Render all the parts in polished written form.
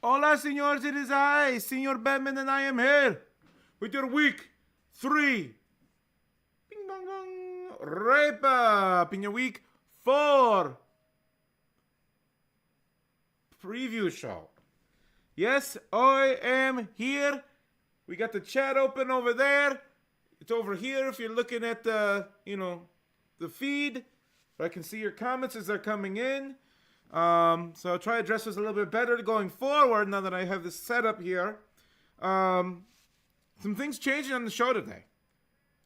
Hola, senors, it is I, Senor Batman, and I am here with your week 3 Bing bong bong wrap up in your week 4 preview show. Yes, I am here. We got the chat open over there. It's over here if you're looking at the, the feed. I can see your comments as they're coming in. So I'll try to address this a little bit better going forward now that I have this set up here. Some things changing on the show today.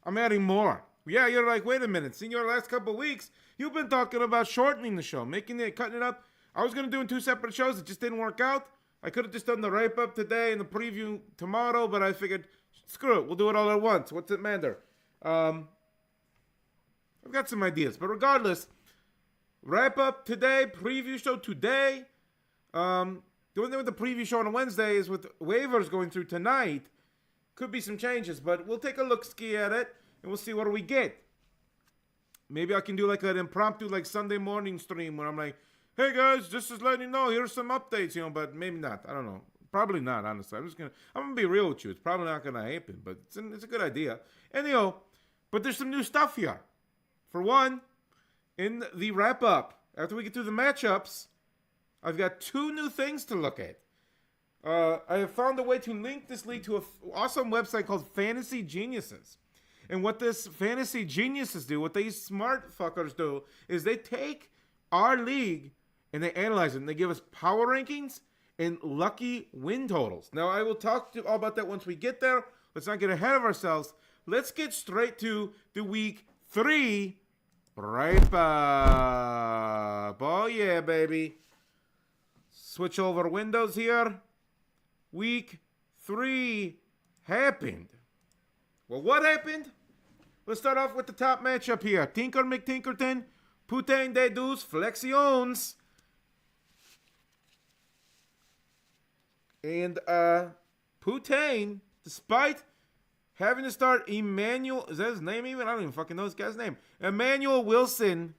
I'm adding more. Yeah, you're like, wait a minute. Senor, last couple of weeks, you've been talking about shortening the show, cutting it up. I was going to do in 2 separate shows. It just didn't work out. I could have just done the wrap-up today and the preview tomorrow, but I figured, screw it. We'll do it all at once. What's it matter? I've got some ideas, but regardless, wrap up today, preview show today. The only thing with the preview show on a Wednesday is with waivers going through tonight. Could be some changes, but we'll take a look-ski at it, and we'll see what do we get. Maybe I can do like an impromptu like Sunday morning stream where I'm like, hey guys, just letting you know, here's some updates, but maybe not. I don't know. Probably not, honestly. I'm gonna be real with you. It's probably not gonna happen, but it's a good idea. Anyhow, but there's some new stuff here. For one, in the wrap-up, after we get through the matchups, I've got 2 new things to look at. I have found a way to link this league to an awesome website called Fantasy Geniuses. And what this Fantasy Geniuses do, what these smart fuckers do, is they take our league and they analyze it. And they give us power rankings and lucky win totals. Now, I will talk to you all about that once we get there. Let's not get ahead of ourselves. Let's get straight to the week 3 wrap up. Oh, yeah, baby. Switch over windows here. Week 3 happened. Well, what happened? Let's start off with the top matchup here. Tinker McTinkerton, Putain de Dos Flexions. And Putain, despite having to start Emmanuel, is that his name even? I don't even fucking know this guy's name. Emmanuel Wilson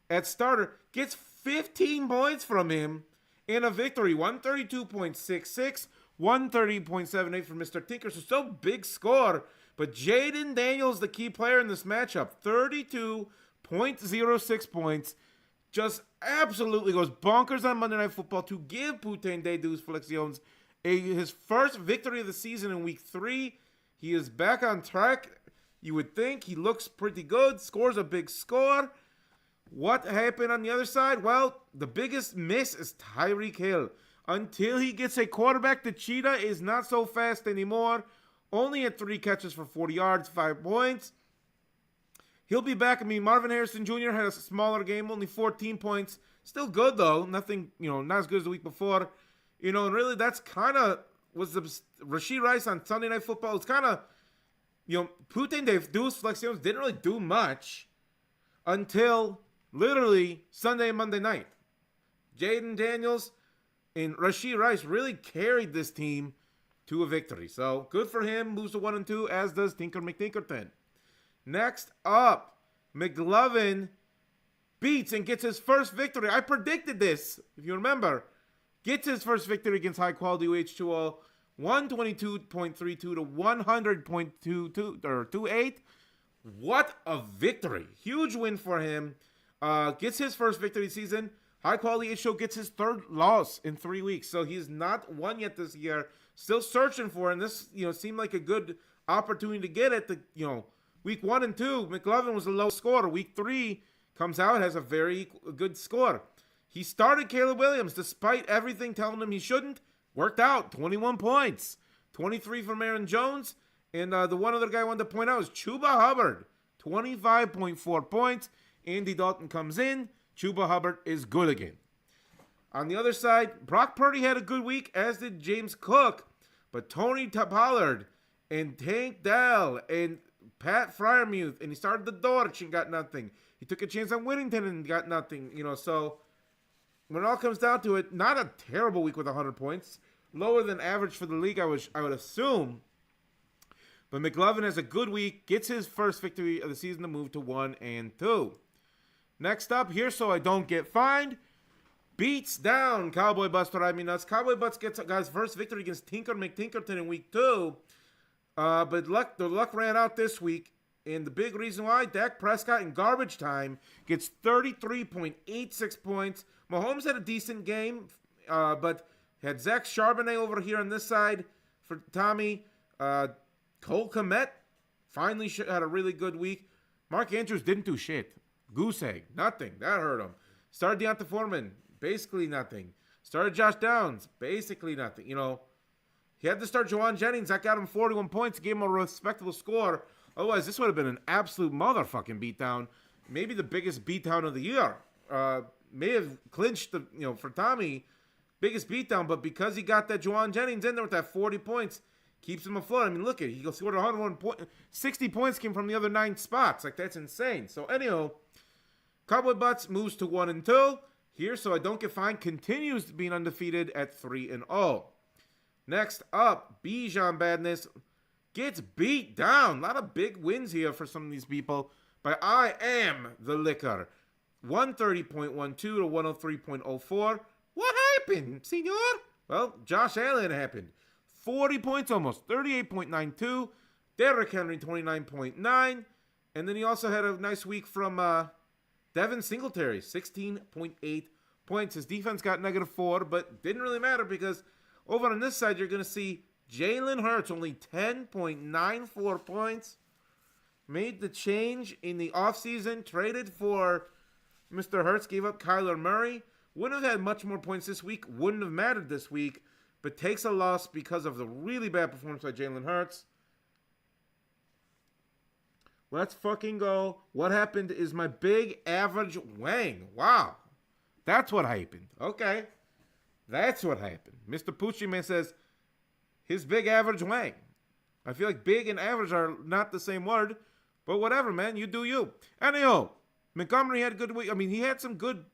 at starter, gets 15 points from him in a victory. 132.66, 130.78 for Mr. Tinker. So still big score. But Jaden Daniels, the key player in this matchup, 32.06 points. Just absolutely goes bonkers on Monday Night Football to give Putain de Dos Flexions his first victory of the season in week 3. He is back on track. You would think he looks pretty good. Scores a big score. What happened on the other side? Well, the biggest miss is Tyreek Hill. Until he gets a quarterback, the Cheetah is not so fast anymore. Only had 3 catches for 40 yards, 5 points. He'll be back. Marvin Harrison Jr. had a smaller game, only 14 points. Still good, though. Nothing, not as good as the week before. And really, that's kind of was the Rashee Rice on Sunday Night Football. It's kind of, Putin de Dos Flexions didn't really do much until literally Sunday and Monday night. Jaden Daniels and Rashee Rice really carried this team to a victory. So good for him. Moves to 1-2, as does Tinker McTinkerton. Next up, McLovin beats and gets his first victory. I predicted this, if you remember. Gets his first victory against high-quality UH2O, 122.32 to 100.28. What a victory. Huge win for him. Gets his first victory season. High-quality UH2O gets his 3rd loss in 3 weeks. So he's not won yet this year. Still searching for it. And this, seemed like a good opportunity to get it. Week 1 and 2, McLovin was a low scorer. Week 3 comes out, has a very good score. He started Caleb Williams despite everything telling him he shouldn't. Worked out, 21 points. 23 from Aaron Jones. And the one other guy I wanted to point out is Chuba Hubbard, 25.4 points. Andy Dalton comes in. Chuba Hubbard is good again. On the other side, Brock Purdy had a good week, as did James Cook. But Tony Pollard and Tank Dell and Pat Fryermuth, and he started the Dortch and got nothing. He took a chance on Whittington and got nothing. So when it all comes down to it, not a terrible week with 100 points. Lower than average for the league, I would assume. But McLovin has a good week, gets his first victory of the season to move to 1-2. Next up here, so I don't get fined, beats down Cowboy Butts to Ride Me Nuts. Cowboy Butts gets guys' first victory against Tinker McTinkerton in week 2. But the luck ran out this week. And the big reason why, Dak Prescott in garbage time gets 33.86 points. Mahomes had a decent game, but had Zach Charbonnet over here on this side for Tommy. Cole Kmet finally had a really good week. Mark Andrews didn't do shit. Goose egg, nothing. That hurt him. Started Deonta Foreman, basically nothing. Started Josh Downs, basically nothing. You know, he had to start Jawan Jennings. That got him 41 points, gave him a respectable score. Otherwise, this would have been an absolute motherfucking beatdown. Maybe the biggest beatdown of the year. May have clinched the, for Tommy, biggest beatdown. But because he got that Jawan Jennings in there with that 40 points, keeps him afloat. I mean, look at it. He scored 101 points. 60 points came from the other 9 spots. Like, that's insane. So, anyhow, Cowboy Butts moves to 1-2. Here, so I don't get fined, continues being undefeated at 3-0. Next up, Bijan Badness gets beat down. A lot of big wins here for some of these people. But I am the liquor. 130.12 to 103.04. What happened, Senor? Well, Josh Allen happened. 40 points almost. 38.92. Derrick Henry, 29.9. And then he also had a nice week from Devin Singletary, 16.8 points. His defense got -4, but didn't really matter because over on this side, you're going to see Jalen Hurts, only 10.94 points. Made the change in the offseason. Traded for Mr. Hurts. Gave up Kyler Murray. Wouldn't have had much more points this week. Wouldn't have mattered this week. But takes a loss because of the really bad performance by Jalen Hurts. Let's fucking go. What happened is my big average Wang. Wow. That's what happened. Okay. That's what happened. Mr. Poochie Man says his big average Wang. I feel like big and average are not the same word. But whatever, man. You do you. Anyhow, Montgomery had a good week. I mean, he had some good,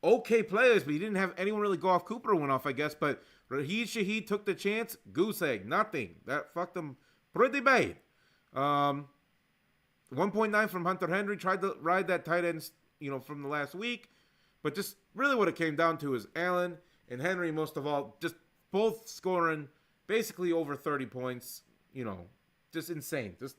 okay players, but he didn't have anyone really go off. Cooper went off, I guess. But Raheed Shaheed took the chance. Goose egg. Nothing. That fucked him pretty bad. 1.9 from Hunter Henry. Tried to ride that tight end, from the last week. But just really what it came down to is Allen and Henry, most of all, just both scoring basically over 30 points. Just insane. Just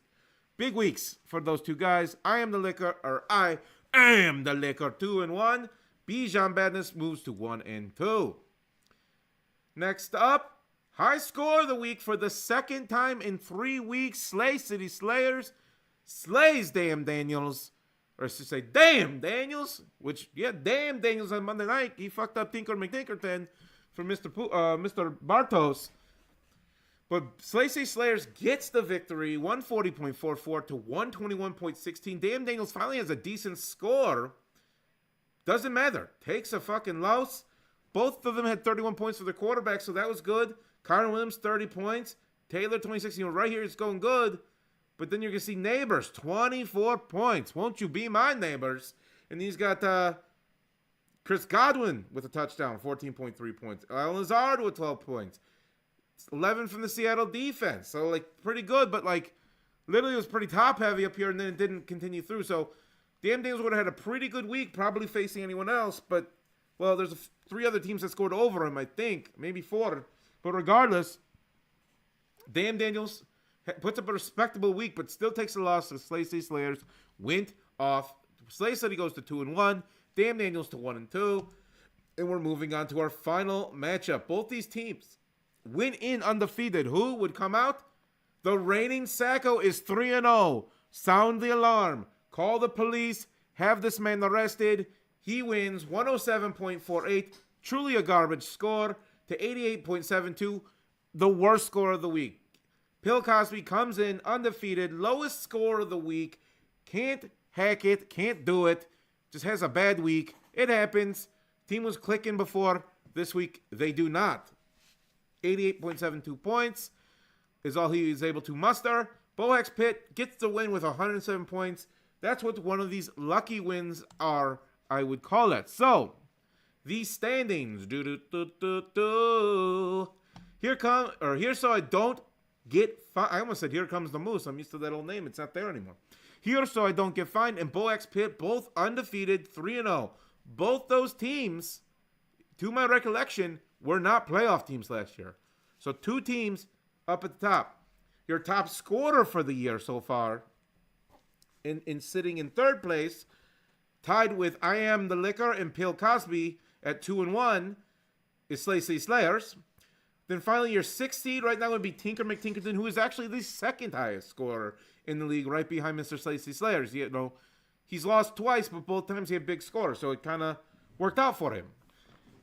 big weeks for those two guys. I am the liquor. 2-1. Bijan Badness moves to 1-2. Next up, high score of the week for the second time in 3 weeks. Slay City Slayers slays Damn Daniels. Or I should say, Damn Daniels. Which, yeah, Damn Daniels on Monday night. He fucked up Tinker McTinkerton for Mr. Bartos. But Slay City Slayers gets the victory. 140.44 to 121.16. Damn Daniels finally has a decent score. Doesn't matter. Takes a fucking loss. Both of them had 31 points for their quarterback, so that was good. Kyron Williams, 30 points. Taylor, 26. Right here, it's going good. But then you're going to see Neighbors, 24 points. Won't you be my neighbors? And he's got Chris Godwin with a touchdown, 14.3 points. Al Lazard with 12 points. 11 from the Seattle defense. So, pretty good. But, literally it was pretty top-heavy up here, and then it didn't continue through. So, Damn Daniels would have had a pretty good week, probably facing anyone else. But, well, there's 3 other teams that scored over him, I think. Maybe 4. But regardless, Damn Daniels puts up a respectable week, but still takes a loss. The Slay City Slayers went off. Slay City goes to 2-1. Damn Daniels to 1-2. And we're moving on to our final matchup. Both these teams went in undefeated. Who would come out? The reigning Sacco is 3-0. Sound the alarm. Call the police. Have this man arrested. He wins 107.48. Truly a garbage score to 88.72. The worst score of the week. Bill Cosby comes in undefeated. Lowest score of the week. Can't hack it. Can't do it. Just has a bad week. It happens. Team was clicking before. This week, they do not. 88.72 points is all he is able to muster. Boax Pitt gets the win with 107 points. That's what one of these lucky wins are, I would call it. So, these standings. Here so I don't get fined. I almost said here comes the moose. I'm used to that old name. It's not there anymore. Here so I don't get fined. And Boax Pitt, both undefeated, 3-0. Both those teams to my recollection, were not playoff teams last year. So 2 teams up at the top. Your top scorer for the year so far, in sitting in 3rd place, tied with I Am the Liquor and Bill Cosby at 2-1, is Slay Slayers. Then finally, your 6th seed right now would be Tinker McTinkerton, who is actually the 2nd highest scorer in the league, right behind Mr. Slay Slayers. You know, he's lost twice, but both times he had big scores, so it kind of worked out for him.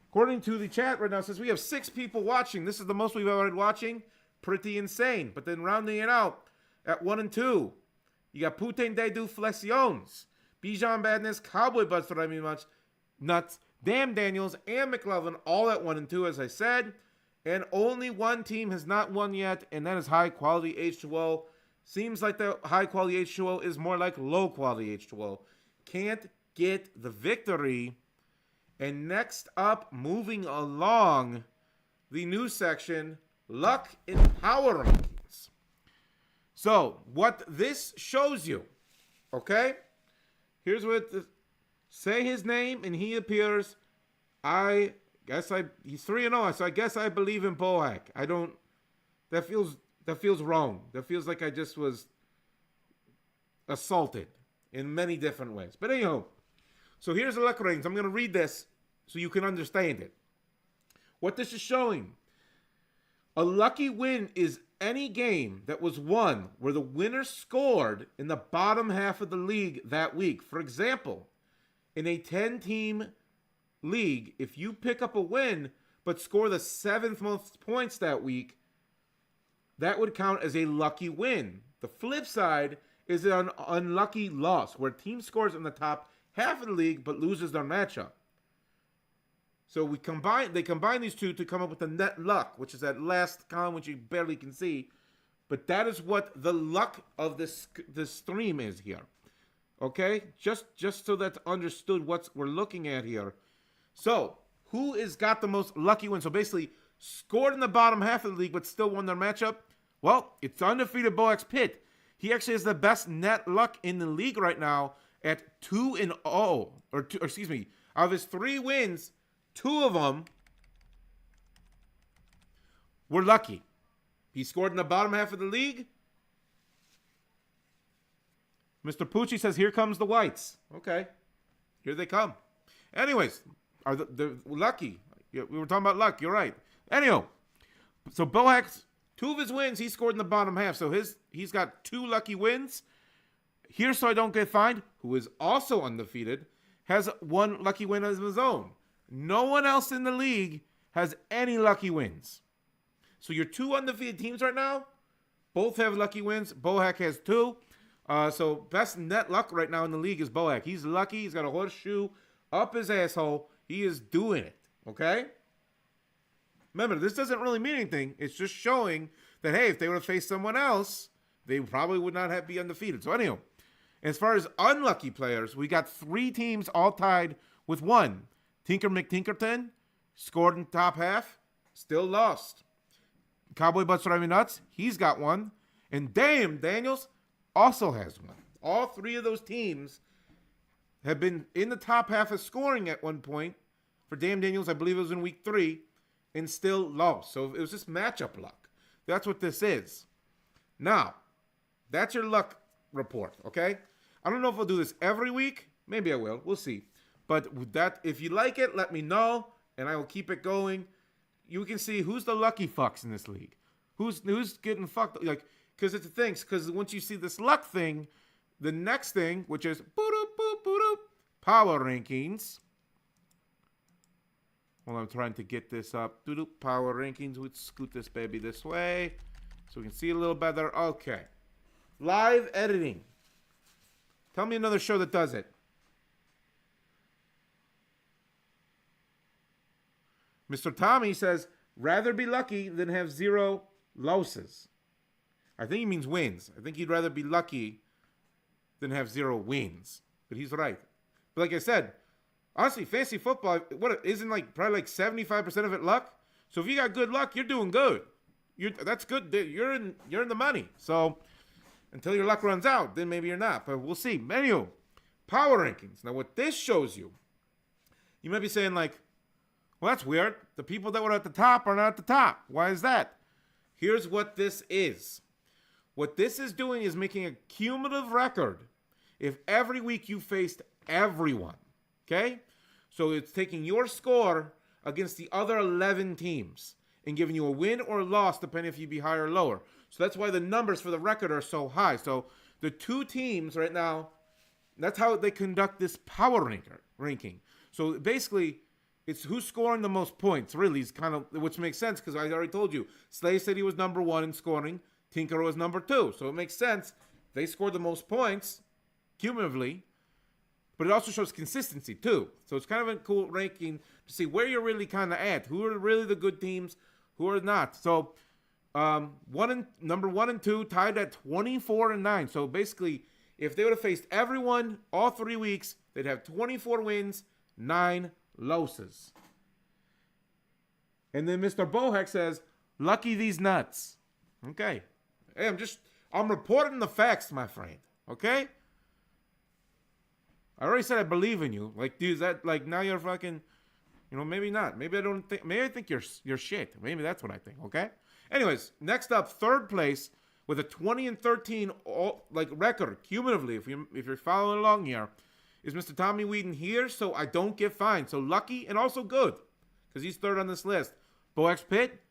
According to the chat right now, it says we have 6 people watching. This is the most we've ever had watching. Pretty insane. But then rounding it out at 1 and 2, you got Putain de Du Flexiones, Bijan Badness, Cowboy Butts that I mean much, Nuts, Damn Daniels, and McLovin all at 1 and 2, as I said. And only one team has not won yet, and that is High Quality H2O. Seems like the High Quality H2O is more like Low Quality H2O. Can't get the victory. And next up, moving along, the news section, Luck in Power Rankings. So, what this shows you, okay? Here's what, say his name and he appears. He's 3-0, so I guess I believe in Bohack. That feels wrong. That feels like I just was assaulted in many different ways. But anyhow, so here's the luck ratings. I'm going to read this so you can understand it. What this is showing, a lucky win is any game that was won where the winner scored in the bottom half of the league that week. For example, in a 10-team league, if you pick up a win but score the 7th most points that week, that would count as a lucky win. The flip side is an unlucky loss, where a team scores in the top half of the league but loses their matchup. So they combine these two to come up with the net luck, which is that last column which you barely can see. But that is what the luck of this stream is here. Okay? Just so that's understood what we're looking at here. So, who has got the most lucky wins? So basically, scored in the bottom half of the league but still won their matchup? Well, it's undefeated Boax Pitt. He actually has the best net luck in the league right now at 2-0. Out of his 3 wins, 2 of them were lucky. He scored in the bottom half of the league. Mr. Pucci says, here comes the whites. Okay. Here they come. Anyways, they're lucky. We were talking about luck. You're right. Anyhow, so Bohack's 2 of his wins, he scored in the bottom half. So he's got 2 lucky wins. Here, so I don't get fined, who is also undefeated, has 1 lucky win of his own. No one else in the league has any lucky wins. So your 2 undefeated teams right now, both have lucky wins. Bohack has 2. So best net luck right now in the league is Bohack. He's lucky. He's got a horseshoe up his asshole. He is doing it. Okay? Remember, this doesn't really mean anything. It's just showing that, hey, if they would have faced someone else, they probably would not be undefeated. So anyhow, as far as unlucky players, we got 3 teams all tied with 1. Tinker McTinkerton scored in the top half, still lost. Cowboy Butts Driving Nuts, he's got 1. And Damn Daniels also has 1. All 3 of those teams have been in the top half of scoring at one point. For Damn Daniels, I believe it was in week 3, and still lost. So it was just matchup luck. That's what this is. Now, that's your luck report, okay? I don't know if I'll do this every week. Maybe I will. We'll see. But that, if you like it, let me know, and I will keep it going. You can see who's the lucky fucks in this league. Who's getting fucked? Like, because it's a thing. Because once you see this luck thing, the next thing, which is power rankings. Well, I'm trying to get this up. Power rankings. We'd scoot this baby this way so we can see a little better. Okay. Live editing. Tell me another show that does it. Mr. Tommy says, rather be lucky than have 0 losses. I think he means wins. I think he'd rather be lucky than have 0 wins. But he's right. But like I said, honestly, fantasy football, isn't probably 75% of it luck? So if you got good luck, you're doing good. That's good. You're in the money. So until your luck runs out, then maybe you're not. But we'll see. Anyway, power rankings. Now what this shows you, you might be saying Well, that's weird. The people that were at the top are not at the top. Why is that? Here's what this is. What this is doing is making a cumulative record if every week you faced everyone. Okay? So it's taking your score against the other 11 teams and giving you a win or a loss depending if you'd be higher or lower. So that's why the numbers for the record are so high. So the two teams right now, that's how they conduct this power ranking. So basically, it's who's scoring the most points, really, is kind of, which makes sense because I already told you. Slay said he was number 1 in scoring. Tinker was number 2. So it makes sense. They scored the most points, cumulatively. But it also shows consistency, too. So it's kind of a cool ranking to see where you're really kind of at. Who are really the good teams, who are not. So number 1 and 2 tied at 24 and 9. So basically, if they would have faced everyone all 3 weeks, they'd have 24 wins, 9 losses. And then Mr. Bohek says, lucky these nuts. Okay. Hey, I'm reporting the facts, my friend. Okay? I already said I believe in you. Like, dude, is that like now you're fucking, maybe not. Maybe I think you're shit. Maybe that's what I think, okay? Anyways, next up, third place with a 20 and 13 record cumulatively, if you're following along here, is Mr. Tommy Whedon here, so I don't get fined. So lucky and also good, because he's third on this list. Box Pitt,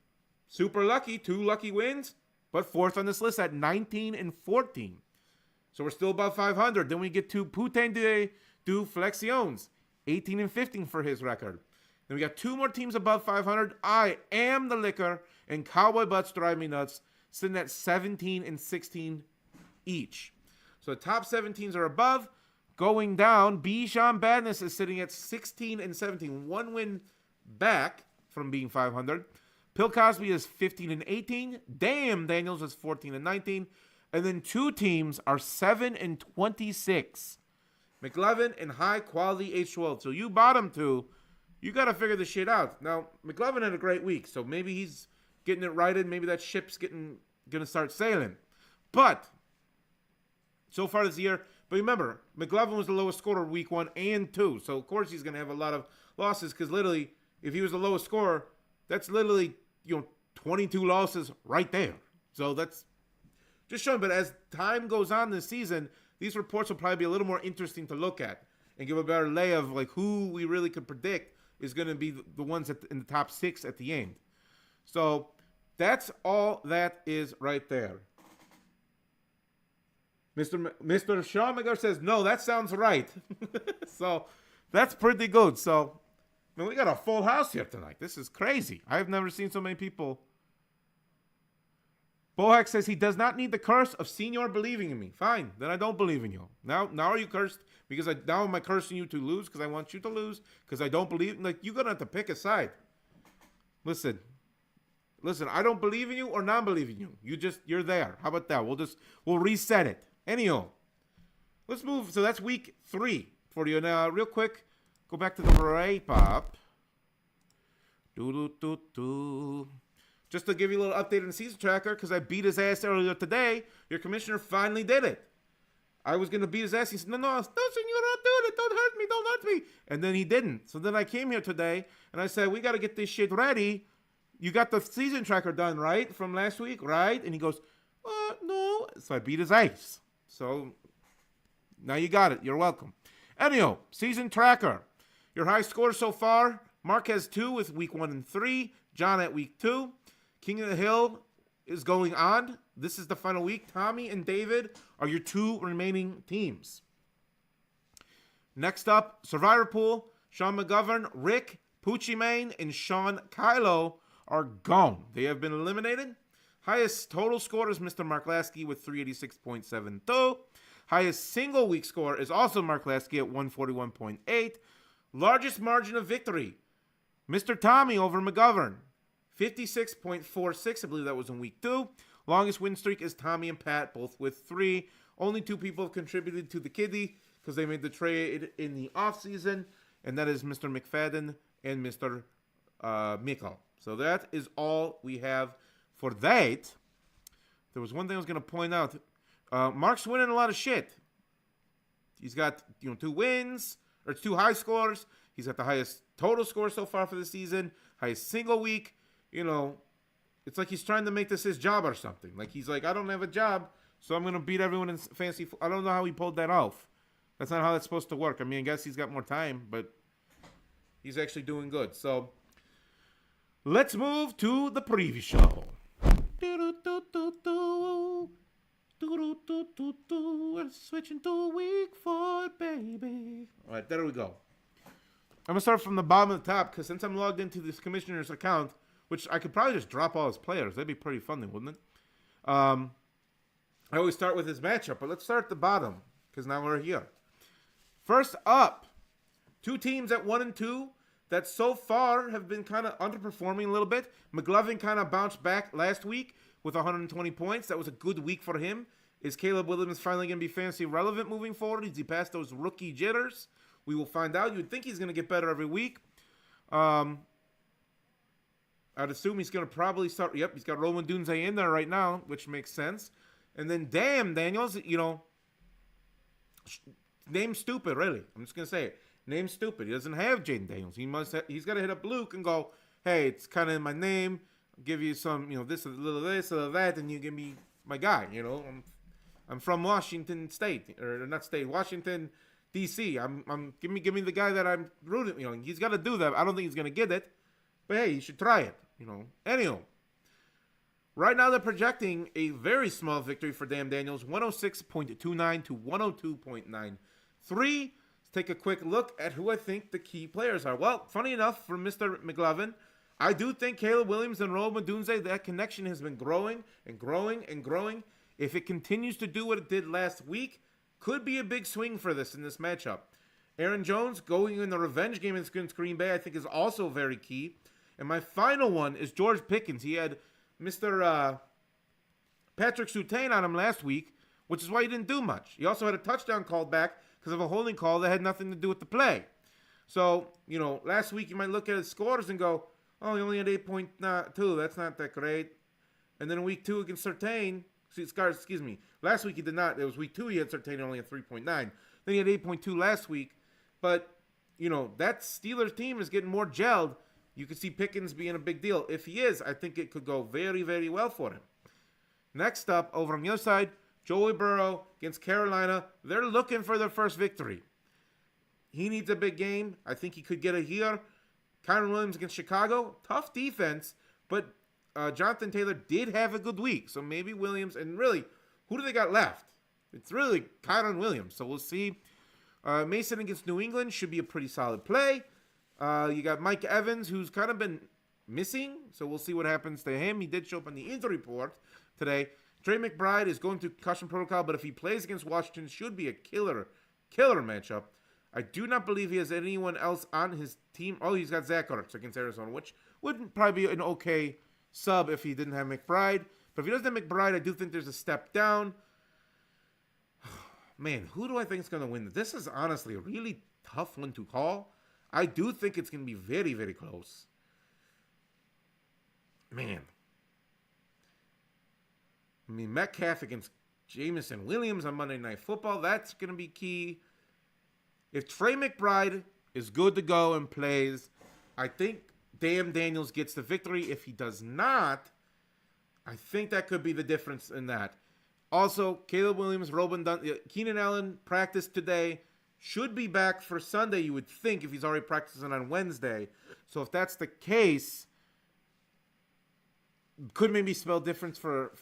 super lucky, 2 lucky wins, but fourth on this list at 19 and 14. So we're still above 500. Then we get to Putain de du Flexions, 18 and 15 for his record. Then we got 2 more teams above 500. I am the liquor, and Cowboy Butts Drive Me Nuts, sitting at 17 and 16 each. So the top 17s are above. Going down, Bijan Badness is sitting at 16 and 17. 1 win back from being 500. Bill Cosby is 15 and 18. Damn Daniels is 14 and 19. And then 2 teams are 7 and 26. McLevin and High Quality H12. So you bottom 2, you got to figure this shit out. Now, McLevin had a great week, so maybe he's getting it righted. Maybe that ship's going to start sailing. But so far this year, but remember, McLevin was the lowest scorer week 1 and 2. So, of course, he's going to have a lot of losses because literally, if he was the lowest scorer, that's literally, 22 losses right there. So that's just showing. But as time goes on this season, these reports will probably be a little more interesting to look at and give a better lay of like who we really could predict is going to be the ones in the top 6 at the end. So that's all that is right there. Mr. Sean McGuire says, no, that sounds right. So that's pretty good. So, man, we got a full house here tonight. This is crazy. I've never seen so many people. Bohak says he does not need the curse of Senor believing in me. Fine, then I don't believe in you. Now are you cursed? Because now am I cursing you to lose? Because I want you to lose? Because I don't believe. Like, you're going to have to pick a side. Listen, I don't believe in you or not believe in you. You're there. How about that? We'll reset it. Anyhow, let's move. So that's week 3 for you. Now, real quick, go back to the wrap-up. Just to give you a little update on the season tracker, because I beat his ass earlier today, your commissioner finally did it. I was going to beat his ass. He said, no, senor, don't do it. Don't hurt me. And then he didn't. So then I came here today, and I said, we got to get this shit ready. You got the season tracker done, right, from last week, right? And he goes, no. So I beat his ass. So now you got it. You're welcome. Anyhow, season tracker. Your high score so far, Mark has 2 with week 1 and 3. John at week 2. King of the Hill is going on. This is the final week. Tommy and David are your 2 remaining teams. Next up, Survivor Pool. Sean McGovern, Rick, Poochie Mane, and Sean Kylo are gone. They have been eliminated. Highest total score is Mr. Mark Lasky with 386.72. Highest single week score is also Mark Lasky at 141.8. Largest margin of victory, Mr. Tommy over McGovern, 56.46. I believe that was in week 2. Longest win streak is Tommy and Pat, both with 3. Only 2 people have contributed to the kiddie because they made the trade in the offseason, and that is Mr. McFadden and Mr. Mikkel. So that is all we have for that. There was one thing I was going to point out. Mark's winning a lot of shit. He's got 2 wins, or 2 high scores. He's got the highest total score so far for the season, highest single week. You know, it's like he's trying to make this his job or something. Like he's like, I don't have a job, so I'm gonna beat everyone in fantasy. I don't know how he pulled that off. That's not how that's supposed to work. I mean, I guess he's got more time, but he's actually doing good. So let's move to the preview show. We're switching to week 4, baby. All right, there we go. I'm going to start from the bottom of the top because since I'm logged into this commissioner's account, which I could probably just drop all his players. That'd be pretty fun, wouldn't it? I always start with his matchup, but let's start at the bottom because now we're here. First up, 2 teams at 1 and 2 that so far have been kind of underperforming a little bit. McLovin kind of bounced back last week with 120 points. That was a good week for him. Is Caleb Williams finally going to be fantasy relevant moving forward? Is he past those rookie jitters? We will find out. You would think he's going to get better every week. I'd assume he's going to probably start. Yep, he's got Roman Dunze in there right now, which makes sense. And then, damn, Daniels, you know, name stupid, really. I'm just going to say it. Name stupid. He doesn't have Jaden Daniels. He's got to hit up Luke and go, hey, it's kind of in my name. I'll give you some, you know, this, a little this, a little that, and you give me my guy, you know. I'm from Washington State, or not State, Washington, D.C. Give me the guy that I'm rooting. You know, he's got to do that. I don't think he's gonna get it, but hey, you should try it. You know. Anyhow, right now they're projecting a very small victory for Dan Daniels, 106.29 to 102.93. Let's take a quick look at who I think the key players are. Well, funny enough, for Mr. McLovin, I do think Caleb Williams and Roman Dunze, that connection has been growing and growing and growing. If it continues to do what it did last week, could be a big swing for this in this matchup. Aaron Jones going in the revenge game against Green Bay, I think, is also very key. And my final one is George Pickens. He had Mr. Patrick Surtain on him last week, which is why he didn't do much. He also had a touchdown called back because of a holding call that had nothing to do with the play. So, you know, last week you might look at his scores and go, oh, he only had 8.2. That's not that great. And then week 2 against Surtain, excuse me. Last week he did not. It was week 2 he had Surtain only at 3.9. Then he had 8.2 last week. But, you know, that Steelers team is getting more gelled. You could see Pickens being a big deal. If he is, I think it could go very, very well for him. Next up, over on the other side, Joey Burrow against Carolina. They're looking for their first victory. He needs a big game. I think he could get it here. Kyron Williams against Chicago. Tough defense, but Jonathan Taylor did have a good week. So maybe Williams, and really, who do they got left? It's really Kyron Williams. So we'll see. Mason against New England should be a pretty solid play. You got Mike Evans, who's kind of been missing. So we'll see what happens to him. He did show up on the injury report today. Trey McBride is going through concussion protocol, but if he plays against Washington, should be a killer matchup. I do not believe he has anyone else on his team. Oh, he's got Zach Ertz against Arizona, which would probably be an okay sub if he didn't have McBride. But if he doesn't have McBride, I do think there's a step down. Man, who do I think is going to win? This is honestly a really tough one to call. I do think it's going to be very, very close. Man. I mean, Metcalf against Jameson Williams on Monday Night Football, that's going to be key. If Trey McBride is good to go and plays, I think Dan Daniels gets the victory. If he does not, I think that could be the difference in that. Also, Caleb Williams, Keenan Allen practiced today. Should be back for Sunday, you would think, if he's already practicing on Wednesday. So if that's the case, could maybe spell difference for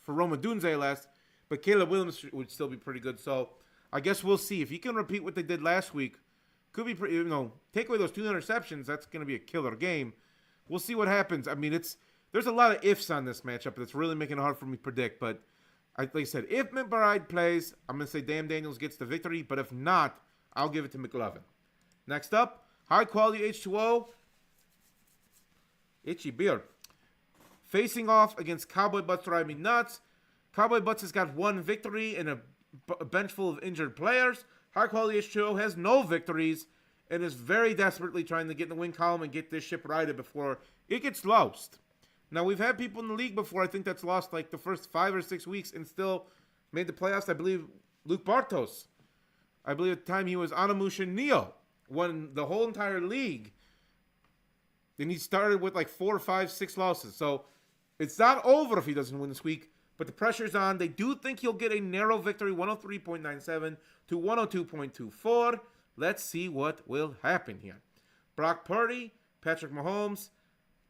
Roma Dunze last, but Caleb Williams would still be pretty good. So I guess we'll see. If he can repeat what they did last week, could be pretty, take away those 2 interceptions, that's going to be a killer game. We'll see what happens. I mean, there's a lot of ifs on this matchup that's really making it hard for me to predict, but like I said, if McBride plays, I'm going to say Dan Daniels gets the victory, but if not, I'll give it to McLovin. Next up, high-quality H2O, Itchy Beard. Facing off against Cowboy Butts Drive Me Nuts. Cowboy Butts has got 1 victory and a bench full of injured players. High-quality H2O has no victories and is very desperately trying to get in the win column and get this ship righted before it gets lost. Now, we've had people in the league before, I think that's lost like the first 5 or 6 weeks and still made the playoffs. I believe Luke Bartos. I believe at the time he was Anamush and Neo. Won the whole entire league And he started with like 4, 5, 6 losses. So it's not over if he doesn't win this week, but the pressure's on. They do think he'll get a narrow victory, 103.97 to 102.24. Let's see what will happen here. Brock Purdy, Patrick Mahomes.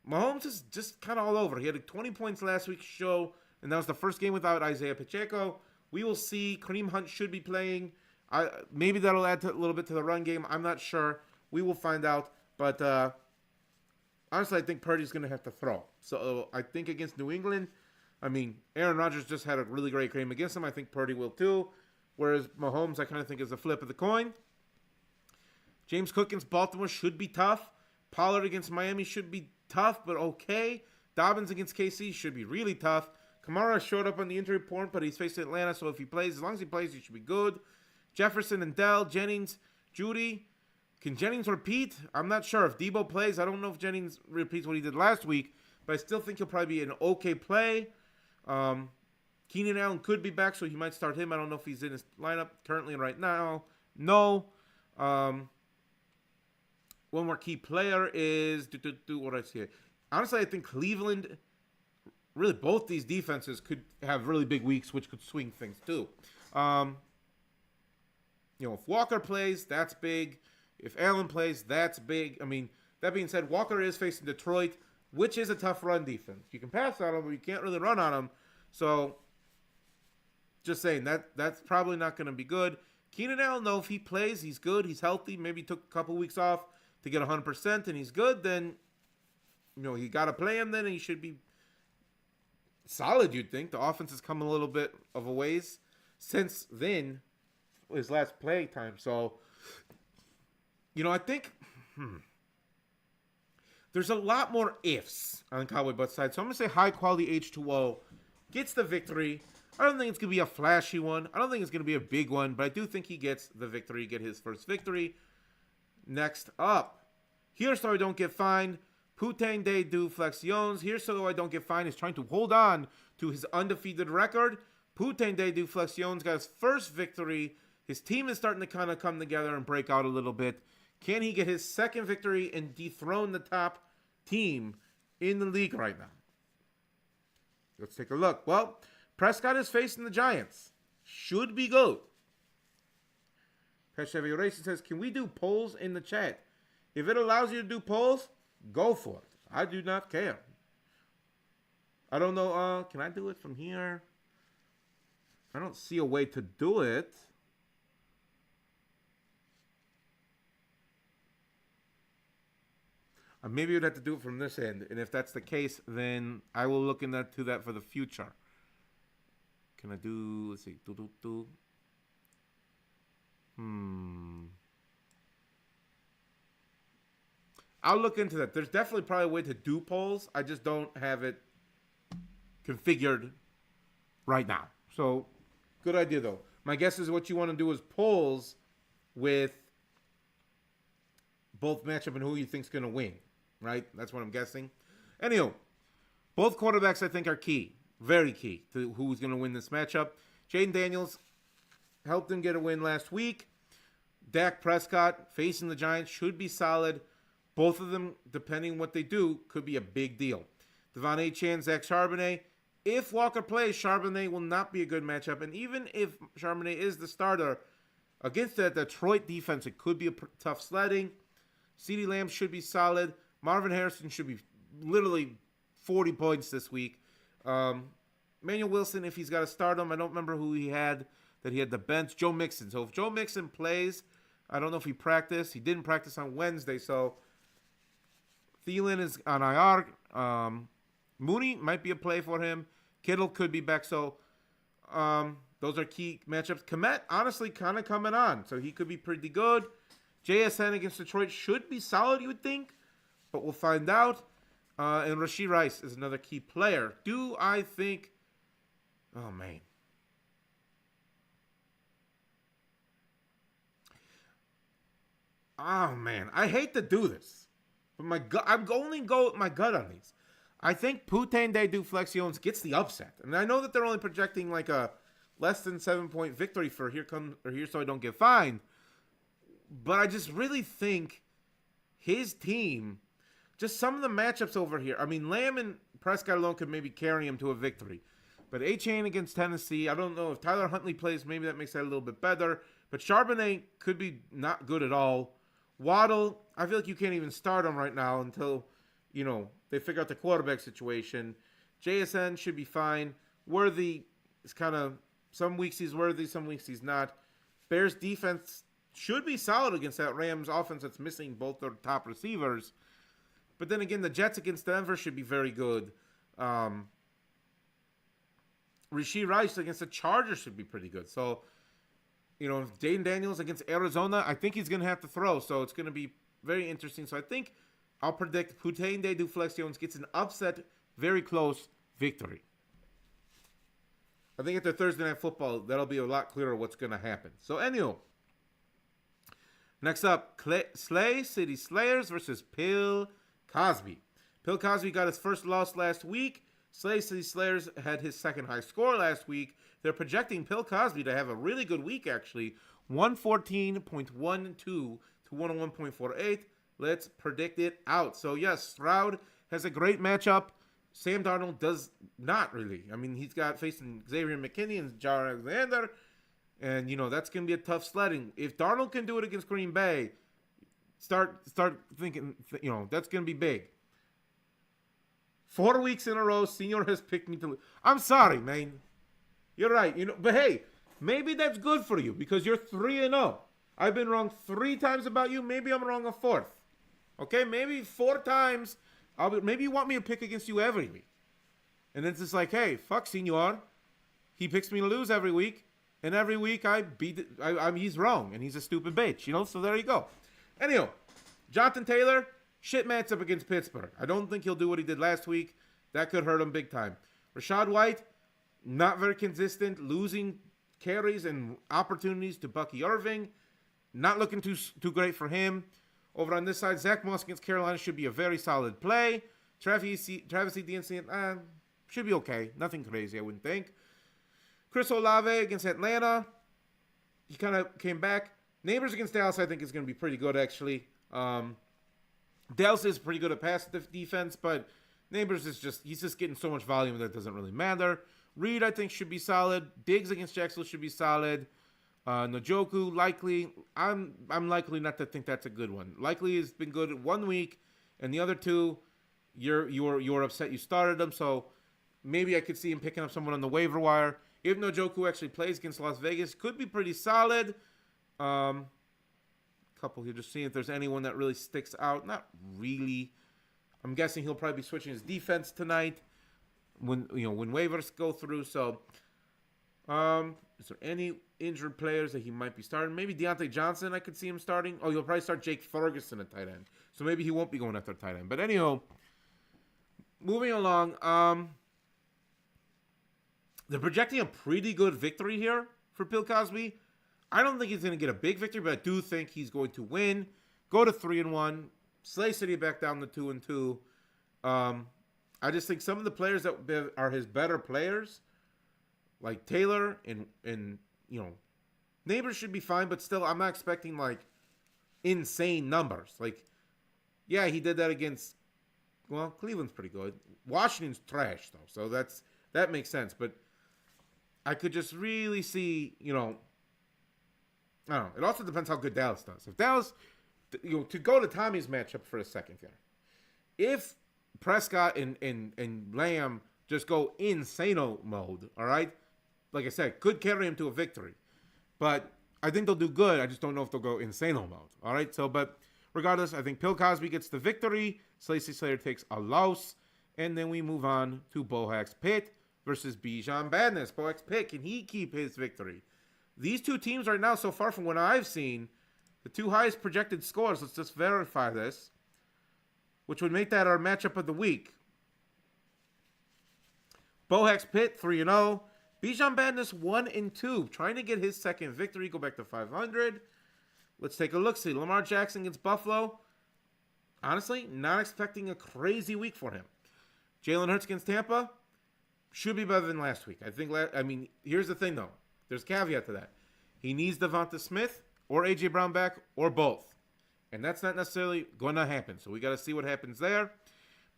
Mahomes is just kind of all over. He had 20 points last week's show, and that was the first game without Isaiah Pacheco. We will see. Kareem Hunt should be playing. Maybe that'll add a little bit to the run game. I'm not sure. We will find out. But honestly, I think Purdy's going to have to throw. So I think against New England, I mean, Aaron Rodgers just had a really great game against him. I think Purdy will too. Whereas Mahomes, I kind of think is a flip of the coin. James Cook against Baltimore should be tough. Pollard against Miami should be tough, but okay. Dobbins against KC should be really tough. Kamara showed up on the injury report, but he's facing Atlanta, so if he plays, as long as he plays, he should be good. Jefferson and Dell, Jennings, Judy. Can Jennings repeat? I'm not sure. If Debo plays, I don't know if Jennings repeats what he did last week, but I still think he'll probably be an okay play. Keenan Allen could be back, so he might start him. I don't know if he's in his lineup currently right now. No. One more key player is what I see here. Honestly, I think Cleveland, really both these defenses could have really big weeks, which could swing things too. If Walker plays, that's big. If Allen plays, that's big. I mean, that being said, Walker is facing Detroit, which is a tough run defense. You can pass on them, but you can't really run on them. So, just saying, that's probably not going to be good. Keenan Allen, though, if he plays, he's good. He's healthy. Maybe took a couple weeks off to get 100%, and he's good. Then, you got to play him then, and he should be solid, you'd think. The offense has come a little bit of a ways since then, his last play time. So, I think there's a lot more ifs on the Cowboy Butt side. So I'm going to say high-quality H2O gets the victory. I don't think it's going to be a flashy one. I don't think it's going to be a big one, but I do think he gets the victory, get his first victory. Next up, Here's So I Don't Get Fined. Putain de du Flexions. Here's So I Don't Get Fined is trying to hold on to his undefeated record. Putain de du Flexions got his first victory. His team is starting to kind of come together and break out a little bit. Can he get his second victory and dethrone the top team in the league right now? Let's take a look. Well, Prescott is facing the Giants. Should be good. Pet Chevy Racing says, can we do polls in the chat? If it allows you to do polls, go for it. I do not care. I don't know. Can I do it from here? I don't see a way to do it. Maybe you'd have to do it from this end. And if that's the case, then I will look into that for the future. Can I do, let's see, I'll look into that. There's definitely probably a way to do polls. I just don't have it configured right now. So, good idea though. My guess is what you want to do is polls with both matchup and who you think's going to win. Right? That's what I'm guessing. Anyhow, both quarterbacks I think are key. Very key to who's going to win this matchup. Jaden Daniels helped them get a win last week. Dak Prescott facing the Giants should be solid. Both of them, depending on what they do, could be a big deal. Devon Achane, Zach Charbonnet. If Walker plays, Charbonnet will not be a good matchup. And even if Charbonnet is the starter, against that Detroit defense, it could be a tough sledding. CeeDee Lamb should be solid. Marvin Harrison should be literally 40 points this week. Manuel Wilson, if he's got to start him, I don't remember who he had that he had the bench. Joe Mixon. So if Joe Mixon plays, I don't know if he practiced. He didn't practice on Wednesday, so Thielen is on IR. Mooney might be a play for him. Kittle could be back. So those are key matchups. Komet, honestly, kind of coming on. So he could be pretty good. JSN against Detroit should be solid, you would think. But we'll find out. And Rashee Rice is another key player. Do I think... Oh, man. Oh, man. I hate to do this. But I'm only going with my gut on these. I think Putain de du Flexions gets the upset. And I know that they're only projecting like a less than 7-point victory for Here So I Don't Get Fined. But I just really think his team just some of the matchups over here. I mean, Lamb and Prescott alone could maybe carry him to a victory. But A-Chain against Tennessee, I don't know if Tyler Huntley plays. Maybe that makes that a little bit better. But Charbonnet could be not good at all. Waddle, I feel like you can't even start him right now until, they figure out the quarterback situation. JSN should be fine. Worthy is kind of, some weeks he's worthy, some weeks he's not. Bears defense should be solid against that Rams offense that's missing both their top receivers. But then again, the Jets against Denver should be very good. Rashee Rice against the Chargers should be pretty good. So, Dane Daniels against Arizona, I think he's going to have to throw. So it's going to be very interesting. So I think I'll predict Putain de Duflexions gets an upset, very close victory. I think after Thursday Night Football, that'll be a lot clearer what's going to happen. So anyway, next up, Slay City Slayers versus Bill Cosby. Bill Cosby got his first loss last week. Slay City Slayers had his second high score last week. They're projecting Bill Cosby to have a really good week, actually. 114.12 to 101.48. Let's predict it out. So, yes, Stroud has a great matchup. Sam Darnold does not really. I mean, he's got facing Xavier McKinney and Jar Alexander. And, that's going to be a tough sledding. If Darnold can do it against Green Bay, start thinking, that's going to be big. 4 weeks in a row, Senor has picked me to lose. I'm sorry, man. You're right. But hey, maybe that's good for you because you're 3-0. I've been wrong 3 times about you. Maybe I'm wrong a 4th. Okay, maybe 4 times. Maybe you want me to pick against you every week. And it's just like, hey, fuck Senor. He picks me to lose every week. And every week he's wrong. And he's a stupid bitch, So there you go. Anyhow, Jonathan Taylor, shit matchup against Pittsburgh. I don't think he'll do what he did last week. That could hurt him big time. Rashad White, not very consistent, losing carries and opportunities to Bucky Irving. Not looking too great for him. Over on this side, Zach Moss against Carolina should be a very solid play. Travis Etienne should be okay. Nothing crazy, I wouldn't think. Chris Olave against Atlanta. He kind of came back. Neighbors against Dallas, I think, is going to be pretty good, actually. Dallas is pretty good at pass defense, but Neighbors he's just getting so much volume that it doesn't really matter. Reed, I think, should be solid. Diggs against Jacksonville should be solid. Njoku, likely. I'm likely not to think that's a good one. Likely has been good 1 week, and the other 2, you're upset you started them, so maybe I could see him picking up someone on the waiver wire. If Njoku actually plays against Las Vegas, could be pretty solid. Couple here, just seeing if there's anyone that really sticks out. Not really. I'm guessing he'll probably be switching his defense tonight when waivers go through. So, is there any injured players that he might be starting? Maybe Deontay Johnson, I could see him starting. Oh, he'll probably start Jake Ferguson at tight end. So maybe he won't be going after tight end. But anyhow, moving along. They're projecting a pretty good victory here for Bill Cosby. I don't think he's going to get a big victory, but I do think he's going to win. Go to 3-1. Slay City back down to 2-2. I just think some of the players that are his better players, like Taylor and Neighbors should be fine, but still, I'm not expecting like insane numbers. Like, yeah, he did that against. Well, Cleveland's pretty good. Washington's trash though, so that makes sense. But I could just really see, I don't know. It also depends how good Dallas does. If Dallas, to go to Tommy's matchup for a second here, if Prescott and Lamb just go insano mode, all right, like I said, could carry him to a victory, but I think they'll do good. I just don't know if they'll go insano mode, all right. So, but regardless, I think Bill Cosby gets the victory. Slacey Slater takes a loss, and then we move on to Bohax Pitt versus Bijan Badness. Bohax Pitt, can he keep his victory? These two teams right now, so far from what I've seen, the two highest projected scores, let's just verify this, which would make that our matchup of the week. Bohax Pitt, 3-0. Bijan Badness, 1-2. Trying to get his second victory, go back to 500. Let's take a look. See, Lamar Jackson against Buffalo. Honestly, not expecting a crazy week for him. Jalen Hurts against Tampa. Should be better than last week. Here's the thing, though. There's a caveat to that. He needs Devonta Smith or A.J. Brown back or both. And that's not necessarily going to happen. So we got to see what happens there.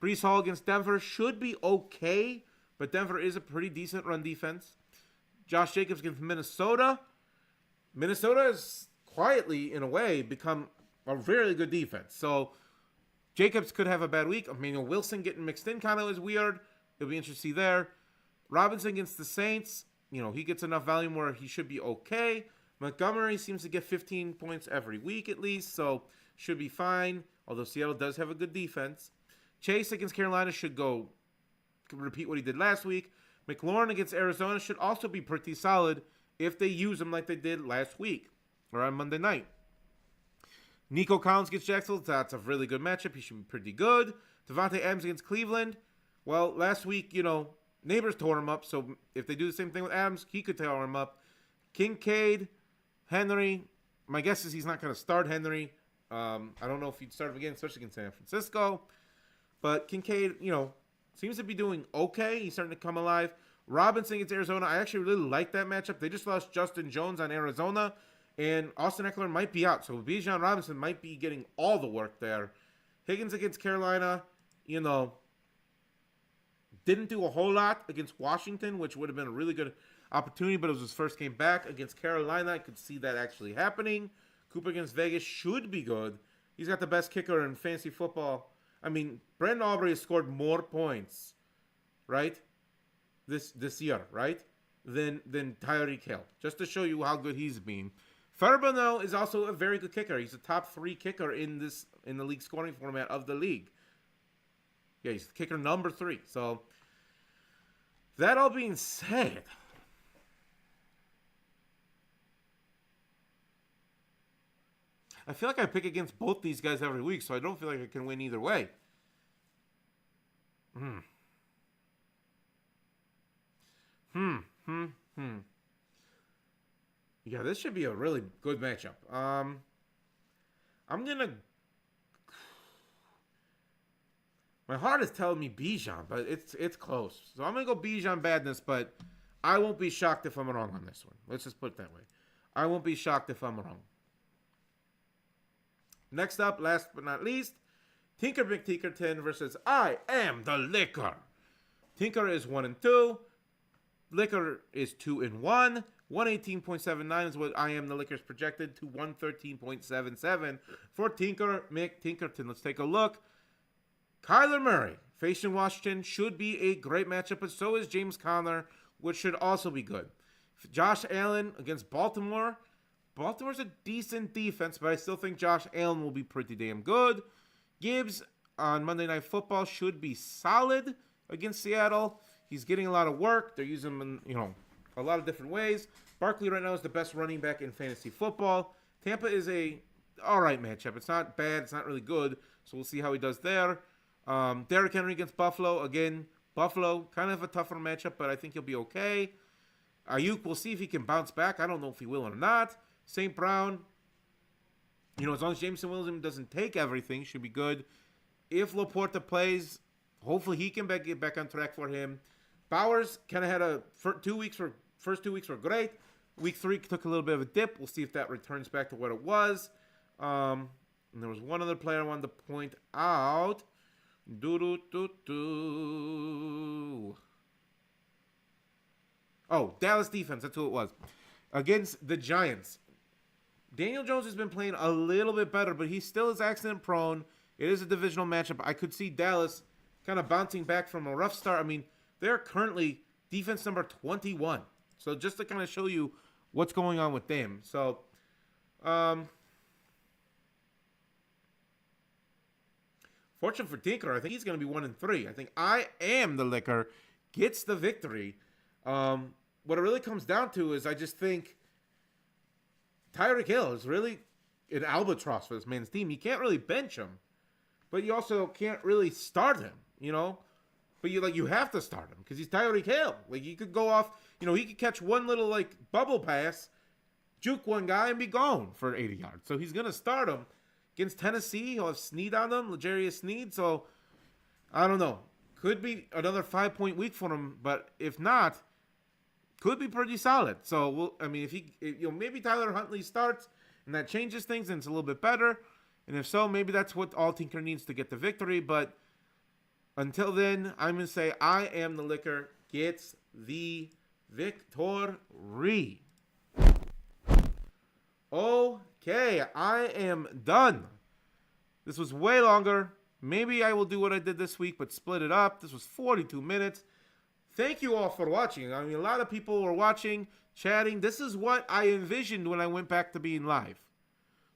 Brees Hall against Denver should be okay, but Denver is a pretty decent run defense. Josh Jacobs against Minnesota. Minnesota has quietly, in a way, become a really good defense. So Jacobs could have a bad week. Wilson getting mixed in kind of is weird. It'll be interesting to see there. Robinson against the Saints. He gets enough volume where he should be okay. Montgomery seems to get 15 points every week at least, so should be fine, although Seattle does have a good defense. Chase against Carolina should repeat what he did last week. McLaurin against Arizona should also be pretty solid if they use him like they did last week or on Monday night. Nico Collins against Jacksonville, that's a really good matchup. He should be pretty good. Devontae Adams against Cleveland. Well, last week, Neighbors tore him up, so if they do the same thing with Adams, he could tear him up. Kincaid, Henry. My guess is he's not going to start Henry. I don't know if he'd start him again, especially against San Francisco. But Kincaid, seems to be doing okay. He's starting to come alive. Robinson against Arizona. I actually really like that matchup. They just lost Justin Jones on Arizona, and Austin Eckler might be out. So Bijan Robinson might be getting all the work there. Higgins against Carolina, didn't do a whole lot against Washington, which would have been a really good opportunity, but it was his first game back against Carolina. I could see that actually happening. Cooper against Vegas should be good. He's got the best kicker in fantasy football. Brandon Aubrey has scored more points, right, this year, right, than Tyreek Hill, just to show you how good he's been. Fairbairn is also a very good kicker. He's a top 3 kicker in the league scoring format of the league. Yeah, he's kicker number 3. So that all being said, I feel like I pick against both these guys every week, so I don't feel like I can win either way. Yeah, this should be a really good matchup. I'm gonna. My heart is telling me Bijan, but it's close. So I'm gonna go Bijan badness, but I won't be shocked if I'm wrong on this one. Let's just put it that way. I won't be shocked if I'm wrong. Next up, last but not least, Tinker McTinkerton versus I Am the Liquor. Tinker is 1-2. Liquor is 2-1. 118.79 is what I Am the Liquor's projected to 113.77 for Tinker McTinkerton. Let's take a look. Kyler Murray facing Washington should be a great matchup, but so is James Conner, which should also be good. Josh Allen against Baltimore. Baltimore's a decent defense, but I still think Josh Allen will be pretty damn good. Gibbs on Monday Night Football should be solid against Seattle. He's getting a lot of work. They're using him in, a lot of different ways. Barkley right now is the best running back in fantasy football. Tampa is a all right matchup. It's not bad. It's not really good. So we'll see how he does there. Derrick Henry against Buffalo. Again, Buffalo, kind of a tougher matchup, but I think he'll be okay. Ayuk, we'll see if he can bounce back. I don't know if he will or not. St. Brown, as long as Jameson Williams doesn't take everything, should be good. If Laporta plays, hopefully he can get back on track for him. Bowers kind of had first 2 weeks were great. Week 3 took a little bit of a dip. We'll see if that returns back to what it was. And there was one other player I wanted to point out. Oh, Dallas defense. That's who it was. Against the Giants. Daniel Jones has been playing a little bit better, but he still is accident prone. It is a divisional matchup. I could see Dallas kind of bouncing back from a rough start. They're currently defense number 21. So just to kind of show you what's going on with them. So, fortunate for Tinker, I think he's going to be 1-3. I think I Am the Liquor gets the victory. What it really comes down to is I just think Tyreek Hill is really an albatross for this man's team. You can't really bench him, but you also can't really start him, But you have to start him because he's Tyreek Hill. He could go off, he could catch one little bubble pass, juke one guy and be gone for 80 yards. So he's gonna start him against Tennessee. He'll have Snead on them, L'Jarius Snead. So I don't know. Could be another 5-point week for him, but if not, could be pretty solid. So if he, maybe Tyler Huntley starts and that changes things and it's a little bit better. And if so, maybe that's what all Tinker needs to get the victory. But Until then, I'm going to say I am the liquor gets the victory. Okay, I am done. This was way longer. Maybe I will do what I did this week, but split it up. This was 42 minutes. Thank you all for watching. I mean, a lot of people were watching, chatting. This is what I envisioned when I went back to being live.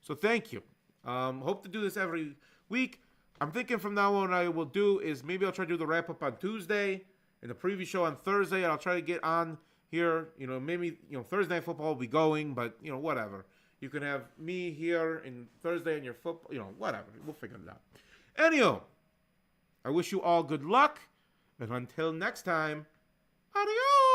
So thank you. Hope to do this every week. I'm thinking from now on what I will do is maybe I'll try to do the wrap-up on Tuesday and the preview show on Thursday. And I'll try to get on here. Maybe, Thursday Night Football will be going, but, whatever. You can have me here and Thursday and your football, whatever. We'll figure it out. Anyhow, I wish you all good luck. And until next time, adios.